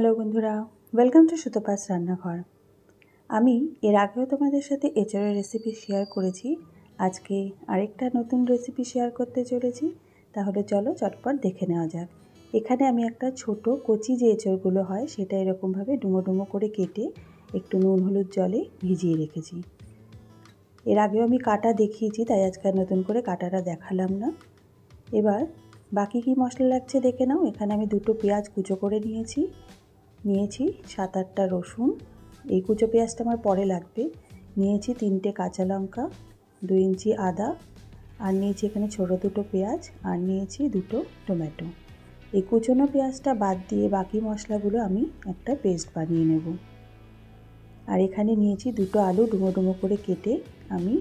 Hello বন্ধুরা, welcome to Sutapa's রান্নাঘর। আমি এর আগেও তোমাদের সাথে এঁচড়ের রেসিপি শেয়ার করেছি। আজকে আরেকটা নতুন রেসিপি শেয়ার করতে চলেছি। তাহলে চলো চটপট দেখে নেওয়া যাক। এখানে আমি একটা ছোট কচি যে এঁচড়গুলো হয় সেটা এরকমভাবে ডুমো ডুমো করে কেটে একটু নুন হলুদ জলে ভিজিয়ে রেখেছি। এর আগেও আমি কাটা দেখিয়েছি, তাই আজকে নতুন করে কাটাটা দেখালাম না। এবার বাকি কি মশলা লাগছে দেখে নাও। এখানে আমি দুটো পেঁয়াজ কুচো করে নিয়েছি 7-8টা রসুন, এই কুচো পেঁয়াজটা আমার পরে লাগবে। নিয়েছি 3টে কাঁচা লঙ্কা, 2 ইঞ্চি আদা, আর নিয়েছি এখানে ছোটো দুটো পেঁয়াজ, আর নিয়েছি 2টো টমেটো। এই কুচোনো পেঁয়াজটা বাদ দিয়ে বাকি মশলাগুলো আমি একটা পেস্ট বানিয়ে নেব। আর এখানে নিয়েছি 2টো আলু ডুমো ডুমো করে কেটে আমি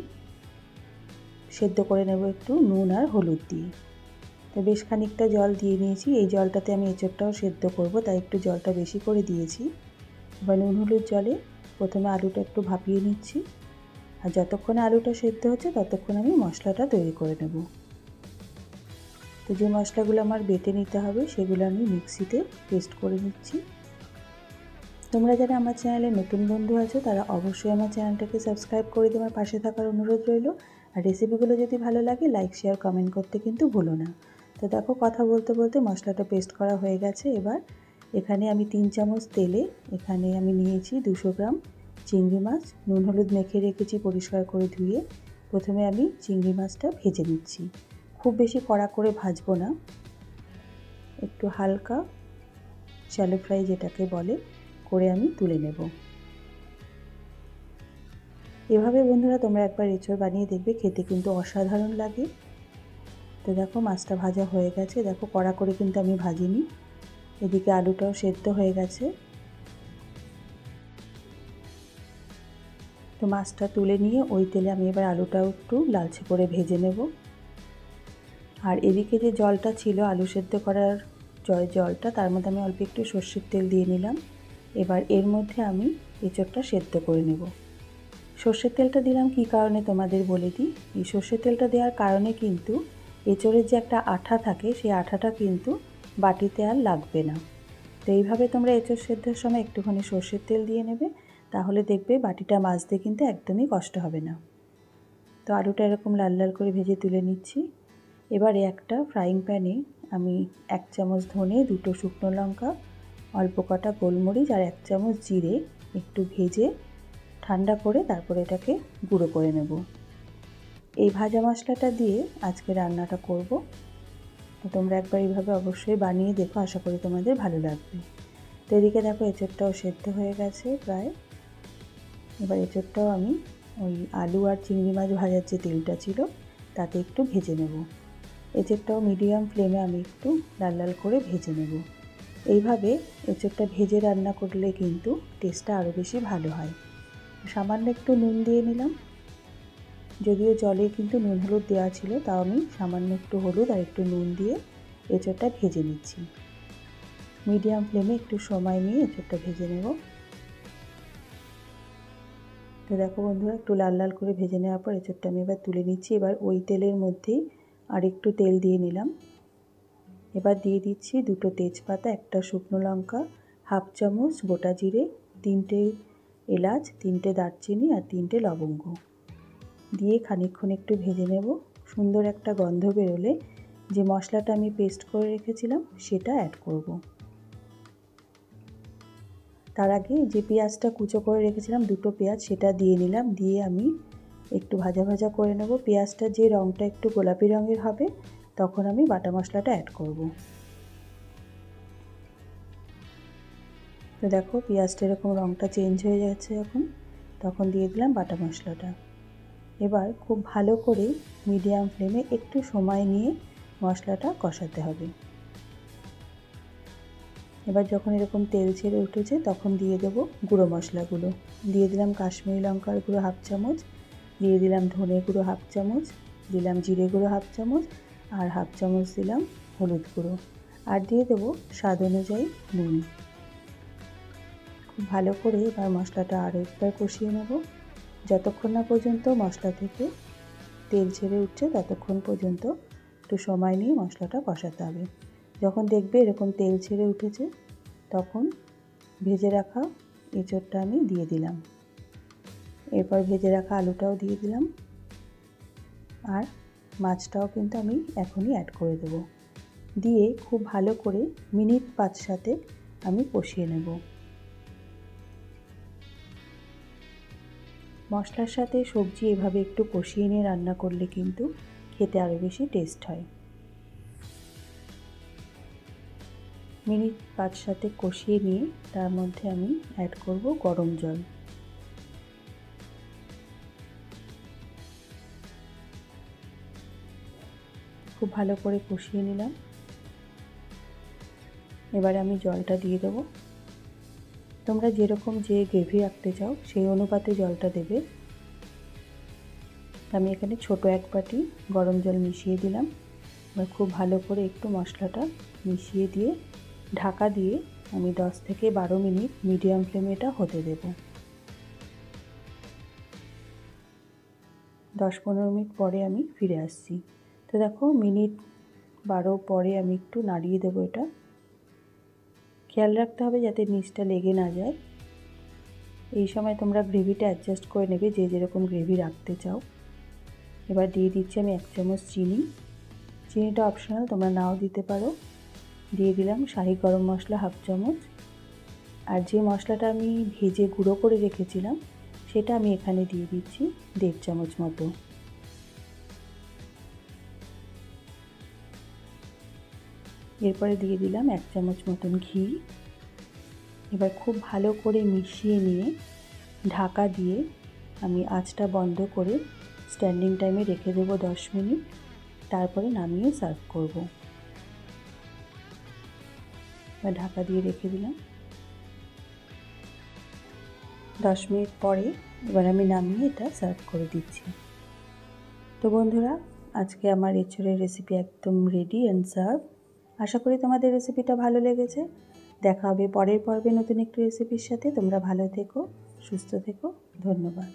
সেদ্ধ করে নেব একটু নুন আর হলুদ দিয়ে। তো বেশ খানিকটা জল দিয়ে নিয়েছি। এই জলটাতে আমি এঁচড়টাও সেদ্ধ করব, তাই একটু জলটা বেশি করে দিয়েছি। এবার নুন হলুদ জলে প্রথমে আলুটা একটু ভাপিয়ে নিচ্ছি, আর যতক্ষণে আলুটা সেদ্ধ হচ্ছে ততক্ষণ আমি মশলাটা তৈরি করে নেব। তো যে মশলাগুলো আমার বেটে নিতে হবে সেগুলো আমি মিক্সিতে পেস্ট করে নিচ্ছি। তোমরা যারা আমার চ্যানেলে নতুন বন্ধু আছো তারা অবশ্যই আমার চ্যানেলটাকে সাবস্ক্রাইব করে দিয়ে আমার পাশে থাকার অনুরোধ রইল। আর রেসিপিগুলো যদি ভালো লাগে লাইক শেয়ার কমেন্ট করতে কিন্তু ভুলো না। তো দেখো, কথা বলতে বলতে মশলাটা পেস্ট করা হয়ে গেছে। এবার এখানে আমি 3 চামচ তেলে এখানে আমি নিয়েছি 200 গ্রাম চিংড়ি মাছ, নুন হলুদ মেখে রেখেছি পরিষ্কার করে ধুয়ে। প্রথমে আমি চিংড়ি মাছটা ভেজে নিচ্ছি। খুব বেশি কড়া করে ভাজবো না, একটু হালকা শ্যালো ফ্রাই যেটাকে বলে করে আমি তুলে নেব। এভাবে বন্ধুরা তোমরা একবার এঁচড় বানিয়ে দেখবে, খেতে কিন্তু অসাধারণ লাগে। তো দেখো মাছটা ভাজা হয়ে গেছে, দেখো কড়া করে কিন্তু আমি ভাজিনি। এদিকে আলুটাও সেদ্ধ হয়ে গেছে। তো মাছটা তুলে নিয়ে ওই তেলে আমি এবার আলুটাও একটু লালচে করে ভেজে নেব। আর এদিকে যে জলটা ছিল আলু সেদ্ধ করার জলটা, তার মধ্যে আমি অল্প একটু সর্ষের তেল দিয়ে নিলাম। এবার এর মধ্যে আমি এঁচড়টা সেদ্ধ করে নেব। সর্ষের তেলটা দিলাম কী কারণে তোমাদের বলে দিই। এই সর্ষের তেলটা দেওয়ার কারণে কিন্তু এঁচড়ের যে একটা আঠা থাকে সেই আঠাটা কিন্তু বাটিতে আর লাগবে না। তো এইভাবে তোমরা এঁচড় সেদ্ধের সময় একটুখানি সর্ষের তেল দিয়ে নেবে, তাহলে দেখবে বাটিটা মাজতে কিন্তু একদমই কষ্ট হবে না। তো আলুটা এরকম লাল লাল করে ভেজে তুলে নিচ্ছি। এবারে একটা ফ্রাইং প্যানে আমি 1 চামচ ধনে, 2টো শুকনো লঙ্কা, অল্প কটা গোলমরিচ আর 1 চামচ জিরে একটু ভেজে ঠান্ডা করে তারপরে এটাকে গুঁড়ো করে নেব। এই ভাজা মশলাটা দিয়ে আজকে রান্নাটা করব। তো তোমরা একবার এইভাবে অবশ্যই বানিয়ে দেখো, আশা করি তোমাদের ভালো লাগবে। তো এদিকে দেখো এঁচড়টাও সেদ্ধ হয়ে গেছে প্রায়। এবার এঁচড়টাও আমি ওই আলু আর চিংড়ি মাছ ভাজার যে তেলটা ছিল তাতে একটু ভেজে নেব। এঁচড়টাও মিডিয়াম ফ্লেমে আমি একটু লাল লাল করে ভেজে নেব। এইভাবে এঁচড়টা ভেজে রান্না করলে কিন্তু টেস্টটা আরও বেশি ভালো হয়। সামান্য একটু নুন দিয়ে নিলাম, যদিও জলে কিন্তু নুন হলুদ দেওয়া ছিল, তাও আমি সামান্য একটু হলুদ আর একটু নুন দিয়ে এঁচড়টা ভেজে নিচ্ছি। মিডিয়াম ফ্লেমে একটু সময় নিয়ে এঁচড়টা ভেজে নেব। তো দেখো বন্ধুরা, একটু লাল লাল করে ভেজে নেওয়ার পর এঁচড়টা আমি এবার তুলে নিচ্ছি। এবার ওই তেলের মধ্যেই আর একটু তেল দিয়ে নিলাম। এবার দিয়ে দিচ্ছি 2টো তেজপাতা, 1টা শুকনো লঙ্কা, 1/2 চামচ গোটা জিরে, 3টে এলাচ, 3টে দারচিনি আর 3টে লবঙ্গ দিয়ে খানিকক্ষণ একটু ভেজে নেব। সুন্দর একটা গন্ধ বেরোলে যে মশলাটা আমি পেস্ট করে রেখেছিলাম সেটা অ্যাড করব। তার আগে যে পেঁয়াজটা কুচো করে রেখেছিলাম 2টো পেঁয়াজ সেটা দিয়ে নিলাম, দিয়ে আমি একটু ভাজা ভাজা করে নেব। পেঁয়াজটা যে রঙটা একটু গোলাপি রঙের হবে তখন আমি বাটা মশলাটা অ্যাড করব। তো দেখো পেঁয়াজটা এরকম রঙটা চেঞ্জ হয়ে যাচ্ছে এখন, তখন দিয়ে দিলাম বাটা মশলাটা। এবার খুব ভালো করে মিডিয়াম ফ্লেমে একটু সময় নিয়ে মশলাটা কষাতে হবে। এবার যখন এরকম তেল ছেড়ে উঠেছে তখন দিয়ে দেব গুঁড়ো মশলাগুলো। দিয়ে দিলাম কাশ্মীরি লঙ্কার গুঁড়ো 1/2 চামচ, দিয়ে দিলাম ধনে গুঁড়ো 1/2 চামচ, দিলাম জিরে গুঁড়ো 1/2 চামচ আর 1/2 চামচ দিলাম হলুদ গুঁড়ো, আর দিয়ে দেবো স্বাদ অনুযায়ী নুন। খুব ভালো করে এবার মশলাটা আরও একবার কষিয়ে নেব। যতক্ষণ না পর্যন্ত মশলা থেকে তেল ছেড়ে উঠছে ততক্ষণ পর্যন্ত একটু সময় নিয়ে মশলাটা কষাতে হবে। যখন দেখবে এরকম তেল ছেড়ে উঠেছে তখন ভেজে রাখা এঁচোড়টা আমি দিয়ে দিলাম। এরপর ভেজে রাখা আলুটাও দিয়ে দিলাম, আর মাছটাও কিন্তু আমি এখনই অ্যাড করে দেব। দিয়ে খুব ভালো করে মিনিট 5-7 আমি কষিয়ে নেব। মশলার সাথে সবজি এভাবে একটু কষিয়ে নিয়ে রান্না করলে কিন্তু খেতে আরও বেশি টেস্ট হয়। মিনিট 5-7 কষিয়ে নিয়ে তার মধ্যে আমি অ্যাড করব গরম জল। খুব ভালো করে কষিয়ে নিলাম। এবারে আমি জলটা দিয়ে দেব। তোমরা যেরকম যে গ্রেভি রাখতে চাও সেই অনুপাতে জলটা দেবে। আমি এখানে ছোট এক বাটি গরম জল মিশিয়ে দিলাম। এবার খুব ভালো করে একটু মশলাটা মিশিয়ে দিয়ে ঢাকা দিয়ে আমি 10 থেকে 12 মিনিট মিডিয়াম ফ্লেমে এটা হতে দেব। 10-15 মিনিট পরে আমি ফিরে আসছি। তো দেখো মিনিট 12 পরে আমি একটু নাড়িয়ে দেবো এটা। খেয়াল রাখতে হবে যাতে নিচটা লেগে না যায়। এই সময় তোমরা গ্রেভিটা অ্যাডজাস্ট করে নেবে যে যেরকম গ্রেভি রাখতে চাও। এবার দিয়ে দিচ্ছি আমি 1 চামচ চিনি। চিনিটা অপশনাল, তোমরা নাও দিতে পারো। দিয়ে দিলাম শাহি গরম মশলা 1/2 চামচ। আর যে মশলাটা আমি ভেজে গুঁড়ো করে রেখেছিলাম সেটা আমি এখানে দিয়ে দিচ্ছি 1.5 চামচ মতো। এরপরে দিয়ে দিলাম 1 চামচ মতন ঘি। এবার খুব ভালো করে মিশিয়ে নিয়ে ঢাকা দিয়ে আমি আঁচটা বন্ধ করে স্ট্যান্ডিং টাইমে রেখে দেবো 10 মিনিট। তারপরে নামিয়ে সার্ভ করব। এবার ঢাকা দিয়ে রেখে দিলাম। 10 মিনিট পরে এবার আমি নামিয়ে এটা সার্ভ করে দিচ্ছি। তো বন্ধুরা, আজকে আমার এঁচোড়ের রেসিপি একদম রেডি অ্যান্ড সার্ভ। আশা করি তোমাদের রেসিপিটা ভালো লেগেছে। দেখা হবে পরের পর্বে নতুন একটি রেসিপির সাথে। তোমরা ভালো থেকো, সুস্থ থেকো। ধন্যবাদ।